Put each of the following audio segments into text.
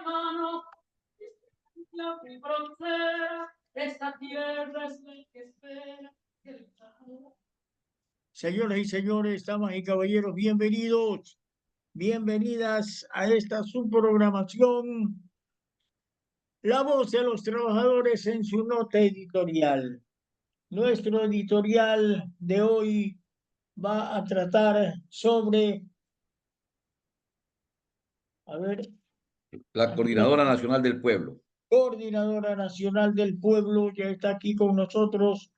hermano, la frontera, esta tierra es la que espera. Señoras y señores, damas y caballeros, bienvenidos, bienvenidas a esta subprogramación, La Voz de los Trabajadores en su nota editorial. Nuestro editorial de hoy va a tratar sobre, la Coordinadora Nacional del Pueblo. Coordinadora Nacional del Pueblo. Ya está aquí con nosotros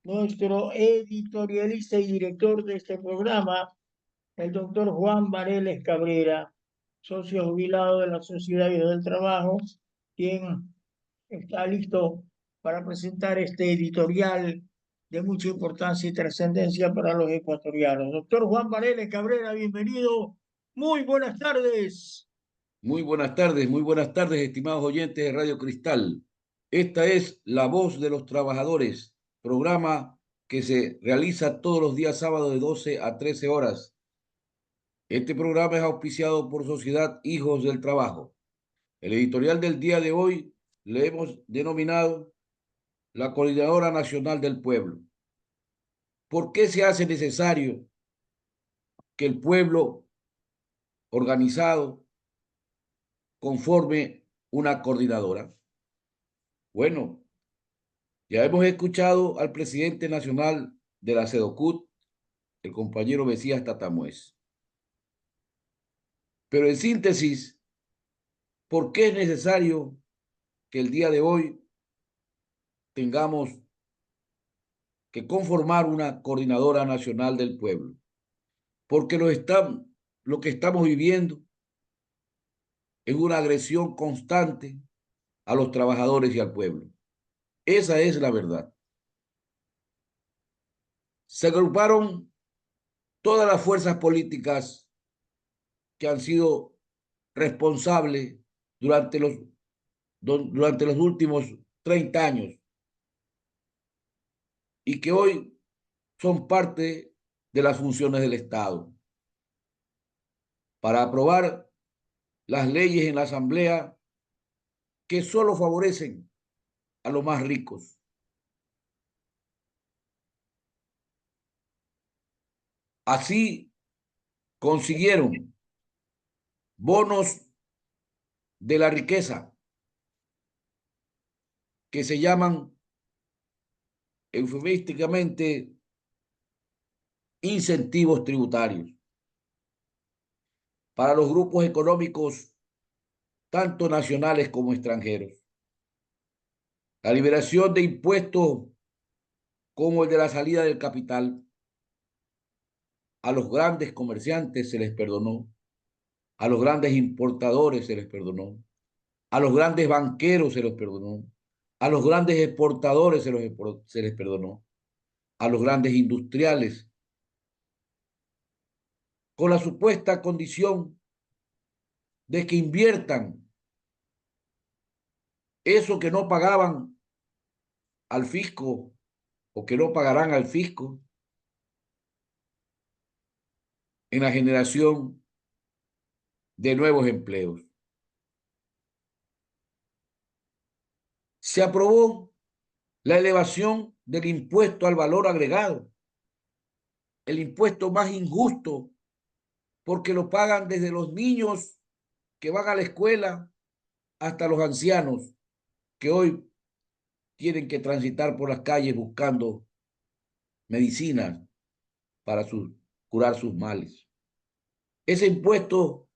nuestro editorialista y director de este programa, el doctor Juan Vareles Cabrera, socio jubilado de la Sociedad del Trabajo, quien está listo para presentar este editorial de mucha importancia y trascendencia para los ecuatorianos. Doctor Juan Vareles Cabrera, bienvenido. Muy buenas tardes. Muy buenas tardes, estimados oyentes de Radio Cristal. Esta es La Voz de los Trabajadores, programa que se realiza todos los días sábados de 12 a 13 horas. Este programa es auspiciado por Sociedad Hijos del Trabajo. El editorial del día de hoy le hemos denominado la Coordinadora Nacional del Pueblo. ¿Por qué se hace necesario que el pueblo organizado conforme una coordinadora? Bueno, ya hemos escuchado al presidente nacional de la CEDOCUT, el compañero Mesías Tatamuez. Pero en síntesis, ¿por qué es necesario que el día de hoy tengamos que conformar una coordinadora nacional del pueblo? Porque lo que estamos viviendo es una agresión constante a los trabajadores y al pueblo. Esa es la verdad. Se agruparon todas las fuerzas políticas que han sido responsables durante los últimos 30 años y que hoy son parte de las funciones del Estado para aprobar las leyes en la Asamblea que solo favorecen a los más ricos. Así consiguieron bonos de la riqueza que se llaman eufemísticamente incentivos tributarios para los grupos económicos tanto nacionales como extranjeros. La liberación de impuestos como el de la salida del capital. A los grandes comerciantes se les perdonó, a los grandes importadores se les perdonó, a los grandes banqueros se les perdonó, a los grandes exportadores se les perdonó, a los grandes industriales, con la supuesta condición de que inviertan eso que no pagaban al fisco o que no pagarán al fisco en la generación de nuevos empleos. Se aprobó la elevación del impuesto al valor agregado, el impuesto más injusto, porque lo pagan desde los niños que van a la escuela hasta los ancianos que hoy tienen que transitar por las calles buscando medicinas para curar sus males. Ese impuesto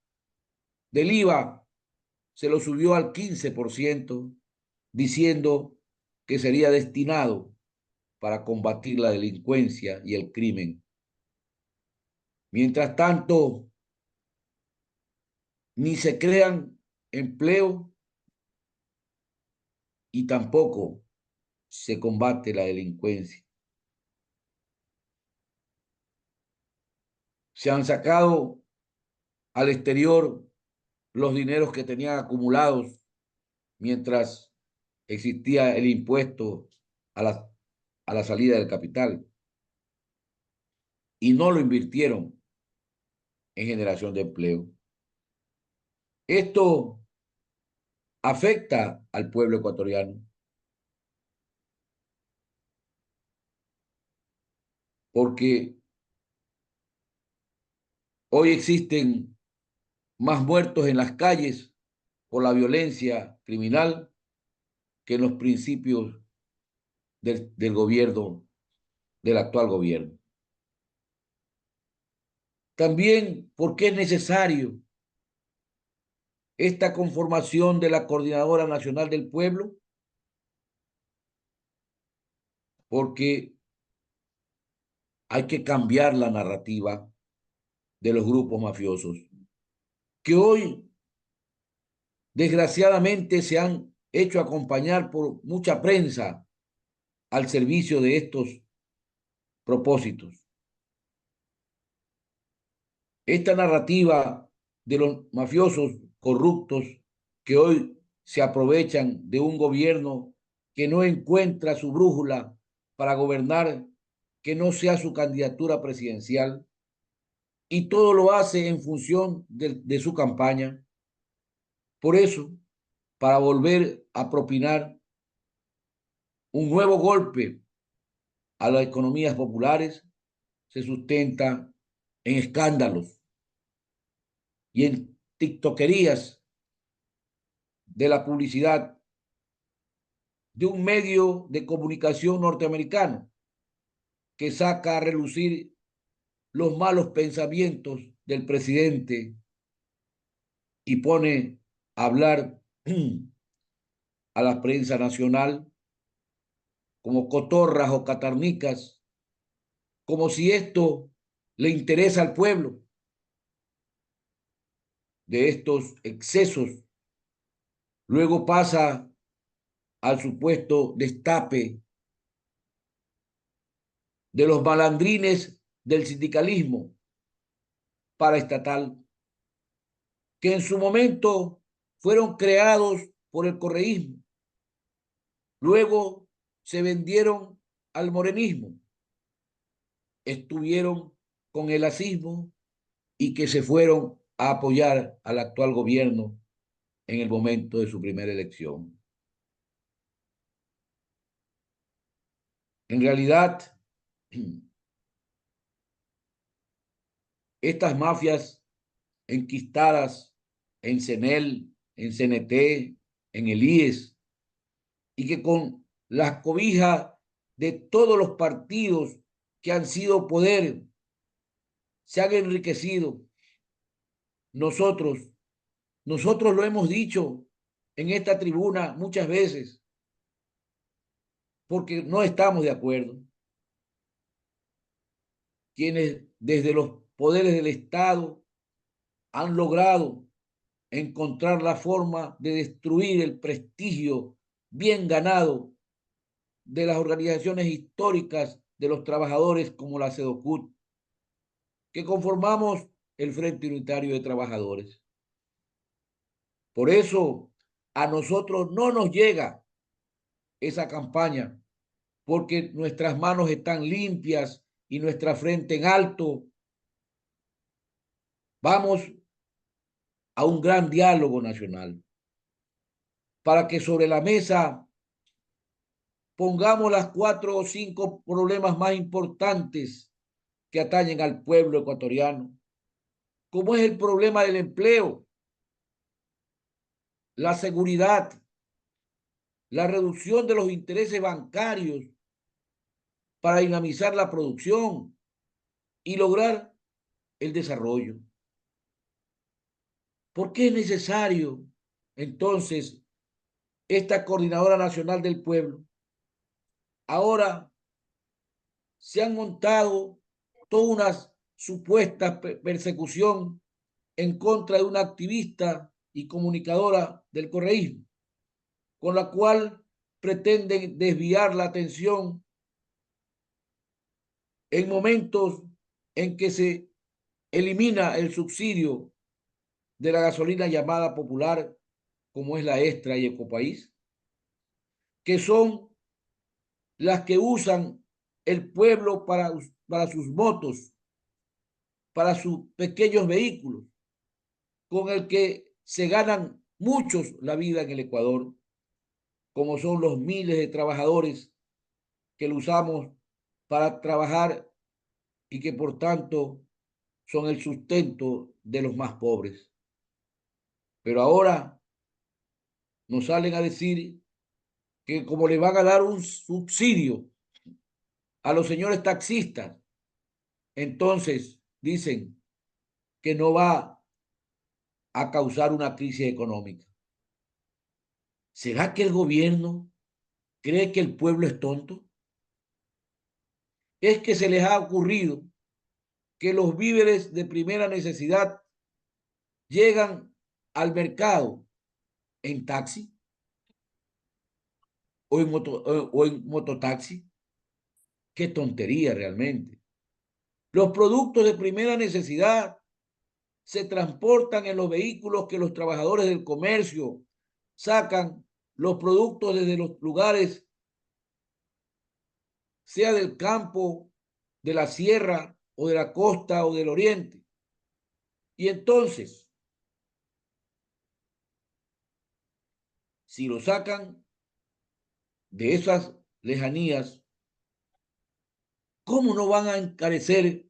del IVA se lo subió al 15%, diciendo que sería destinado para combatir la delincuencia y el crimen. Mientras tanto, ni se crean empleo y tampoco se combate la delincuencia. Se han sacado al exterior los dineros que tenían acumulados mientras existía el impuesto a la salida del capital y no lo invirtieron en generación de empleo. Esto afecta al pueblo ecuatoriano. Porque hoy existen más muertos en las calles por la violencia criminal que en los principios del gobierno, del actual gobierno. También porque es necesario esta conformación de la Coordinadora Nacional del Pueblo, porque hay que cambiar la narrativa de los grupos mafiosos, que hoy desgraciadamente se han hecho acompañar por mucha prensa al servicio de estos propósitos. Esta narrativa de los mafiosos corruptos que hoy se aprovechan de un gobierno que no encuentra su brújula para gobernar, que no sea su candidatura presidencial, y todo lo hace en función de su campaña. Por eso, para volver a propinar un nuevo golpe a las economías populares, se sustenta en escándalos y en tiktokerías de la publicidad de un medio de comunicación norteamericano que saca a relucir los malos pensamientos del presidente y pone a hablar a la prensa nacional como cotorras o catarnicas, como si esto le interesa al pueblo. De estos excesos luego pasa al supuesto destape de los malandrines del sindicalismo paraestatal, que en su momento fueron creados por el correísmo, luego se vendieron al morenismo, estuvieron con el lacismo y que se fueron a apoyar al actual gobierno en el momento de su primera elección. En realidad, estas mafias enquistadas en CENEL, en CNT, en el IES, y que con las cobijas de todos los partidos que han sido poder se han enriquecido. Nosotros lo hemos dicho en esta tribuna muchas veces, porque no estamos de acuerdo. Quienes desde los poderes del Estado han logrado encontrar la forma de destruir el prestigio bien ganado de las organizaciones históricas de los trabajadores como la SEDOCUT, que conformamos el Frente Unitario de Trabajadores. Por eso a nosotros no nos llega esa campaña, porque nuestras manos están limpias y nuestra frente en alto. Vamos a un gran diálogo nacional para que sobre la mesa pongamos las 4 o 5 problemas más importantes que atañen al pueblo ecuatoriano, como es el problema del empleo, la seguridad, la reducción de los intereses bancarios para dinamizar la producción y lograr el desarrollo. ¿Por qué es necesario entonces esta Coordinadora Nacional del Pueblo? Ahora se han montado toda una supuesta persecución en contra de una activista y comunicadora del correísmo, con la cual pretenden desviar la atención en momentos en que se elimina el subsidio de la gasolina llamada popular, como es la Extra y Ecopaís, que son las que usan el pueblo para sus motos, para sus pequeños vehículos, con el que se ganan muchos la vida en el Ecuador, como son los miles de trabajadores que lo usamos para trabajar y que por tanto son el sustento de los más pobres. Pero ahora nos salen a decir que como le van a dar un subsidio a los señores taxistas, entonces dicen que no va a causar una crisis económica. ¿Será que el gobierno cree que el pueblo es tonto? ¿Es que se les ha ocurrido que los víveres de primera necesidad llegan al mercado en taxi o en mototaxi? Qué tontería realmente. Los productos de primera necesidad se transportan en los vehículos que los trabajadores del comercio sacan los productos desde los lugares, sea del campo, de la sierra o de la costa o del oriente. Y entonces, si lo sacan de esas lejanías, ¿cómo no van a encarecer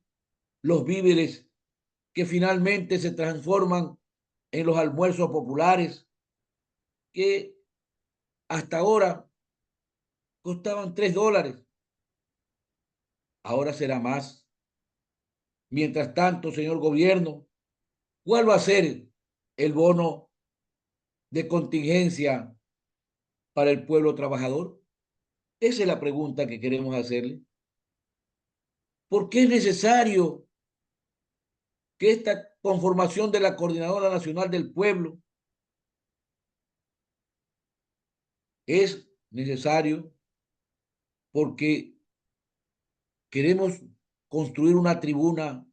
los víveres que finalmente se transforman en los almuerzos populares que hasta ahora costaban $3? Ahora será más. Mientras tanto, señor gobierno, ¿cuál va a ser el bono de contingencia para el pueblo trabajador? Esa es la pregunta que queremos hacerle. ¿Por qué es necesario que esta conformación de la Coordinadora Nacional del Pueblo es necesario? Porque queremos construir una tribuna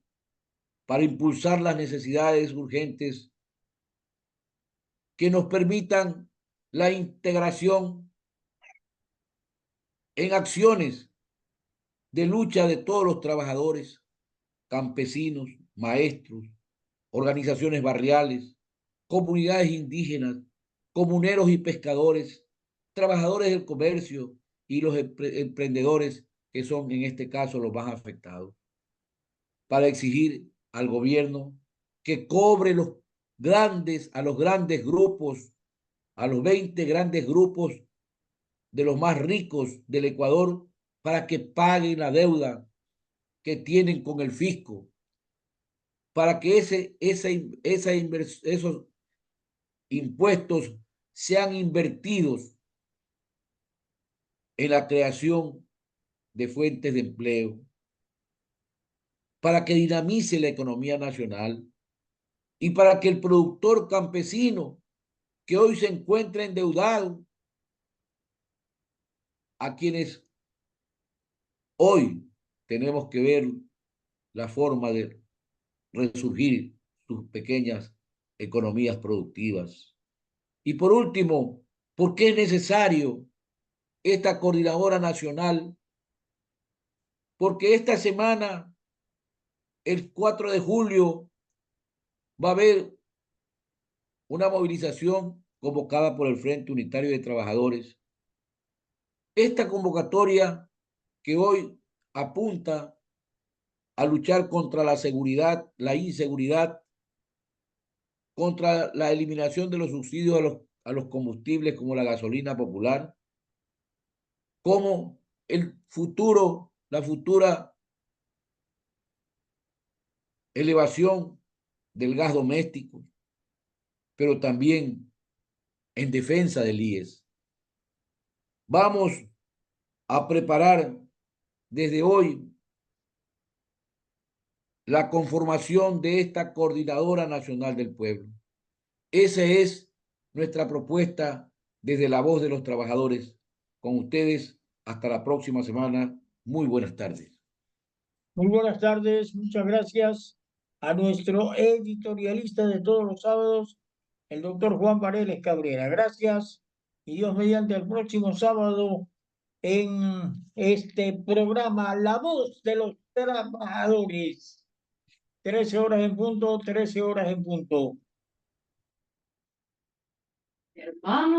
para impulsar las necesidades urgentes que nos permitan la integración en acciones de lucha de todos los trabajadores, campesinos, maestros, organizaciones barriales, comunidades indígenas, comuneros y pescadores, trabajadores del comercio y los emprendedores que son en este caso los más afectados, para exigir al gobierno que cobre a los grandes grupos, a los 20 grandes grupos de los más ricos del Ecuador, para que paguen la deuda que tienen con el fisco, para que esos impuestos sean invertidos en la creación de fuentes de empleo, para que dinamice la economía nacional y para que el productor campesino que hoy se encuentra endeudado, a quienes hoy tenemos que ver la forma de resurgir sus pequeñas economías productivas. Y por último, ¿por qué es necesario esta coordinadora nacional? Porque esta semana, el 4 de julio, va a haber una movilización convocada por el Frente Unitario de Trabajadores. Esta convocatoria que hoy apunta a luchar contra la seguridad, la inseguridad, contra la eliminación de los subsidios a los combustibles como la gasolina popular, como la futura elevación del gas doméstico, pero también en defensa del IES. Vamos a preparar desde hoy la conformación de esta Coordinadora Nacional del Pueblo. Esa es nuestra propuesta desde la voz de los trabajadores. Con ustedes, hasta la próxima semana. Muy buenas tardes. Muy buenas tardes, muchas gracias a nuestro editorialista de todos los sábados, el doctor Juan Vareles Cabrera. Gracias y Dios mediante el próximo sábado en este programa La Voz de los Trabajadores. 13 horas en punto, 13 horas en punto. Hermano.